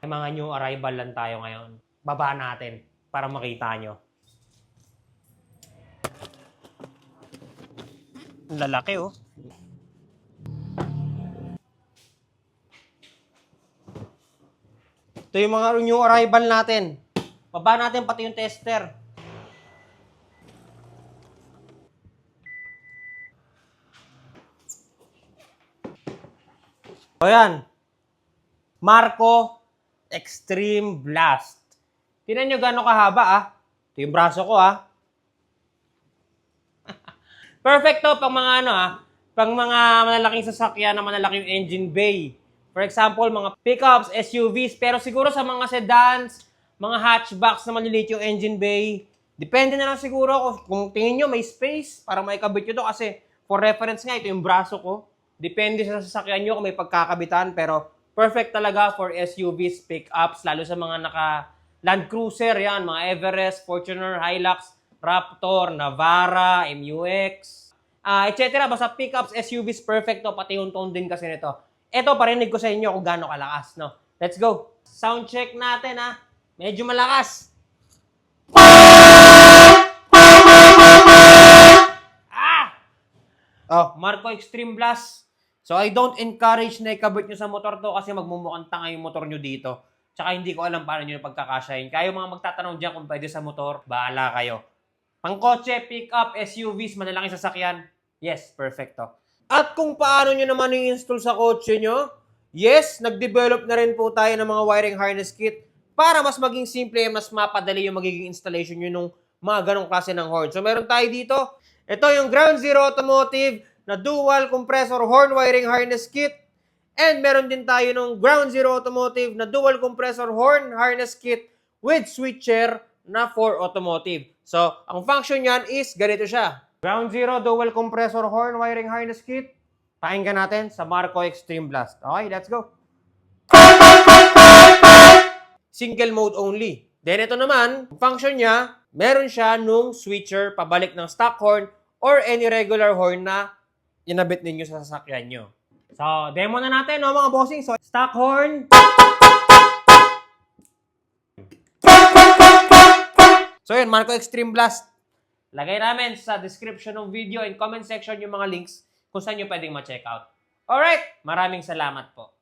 May mga new arrival lang tayo ngayon. Baba natin para makita nyo. Ang lalaki oh. Ito yung mga new arrival natin. Baba natin pati yung tester. O yan. Marco Extreme Blast. Tingnan nyo gano'ng kahaba ah. Ito yung braso ko ah. Perfect to pang mga ano ah. Pang mga malalaking sasakyan na malalaking engine bay. For example, mga pickups, SUVs. Pero siguro sa mga sedans, mga hatchbacks na maliliit yung engine bay. Depende na lang siguro kung tingin nyo may space para maikabit nyo to. Kasi for reference nga, ito yung braso ko. Depende sa sasakyan nyo kung may pagkakabitan. Pero perfect talaga for SUVs, pickups, lalo sa mga naka Land Cruiser, yan, mga Everest, Fortuner, Hilux, Raptor, Navara, MUX, etc. Basta pickups, SUVs, perfect to. Pati yung tone din kasi nito. Ito, parinig ko sa inyo kung gaano kalakas, no? Let's go. Sound check natin, ha? Medyo malakas. Oh, Marco Extreme Blast. So, I don't encourage na ikabit nyo sa motor to kasi magmumukhang tanga yung motor nyo dito. Tsaka hindi ko alam paano nyo pagkakasyahin. Kayo mga magtatanong dyan kung pwede sa motor, bahala kayo. Pangkotse, pick-up, SUVs, malalaking sasakyan. Yes, perfecto. At kung paano nyo naman i-install sa kotse nyo, yes, nag-develop na rin po tayo ng mga wiring harness kit para mas maging simple, mas mapadali yung magiging installation nyo nung mga ganong klase ng horn. So, meron tayo dito. Ito yung Ground Zero Automotive na dual compressor horn wiring harness kit. And meron din tayo ng Ground Zero Automotive na dual compressor horn harness kit with switcher na for automotive. So, ang function niyan is ganito siya. Ground Zero dual compressor horn wiring harness kit. Pakinggan natin sa Marco Extreme Blast. Okay, let's go. Single mode only. Then ito naman, function niya, meron siya nung switcher pabalik ng stock horn or any regular horn na inabit ninyo sa sasakyan nyo. So, demo na natin, no, mga bossing. So, stock horn. So, yun, Marco Extreme Blast. Lagay namin sa description ng video and comment section yung mga links kung saan nyo pwedeng ma-check out. Alright, maraming salamat po.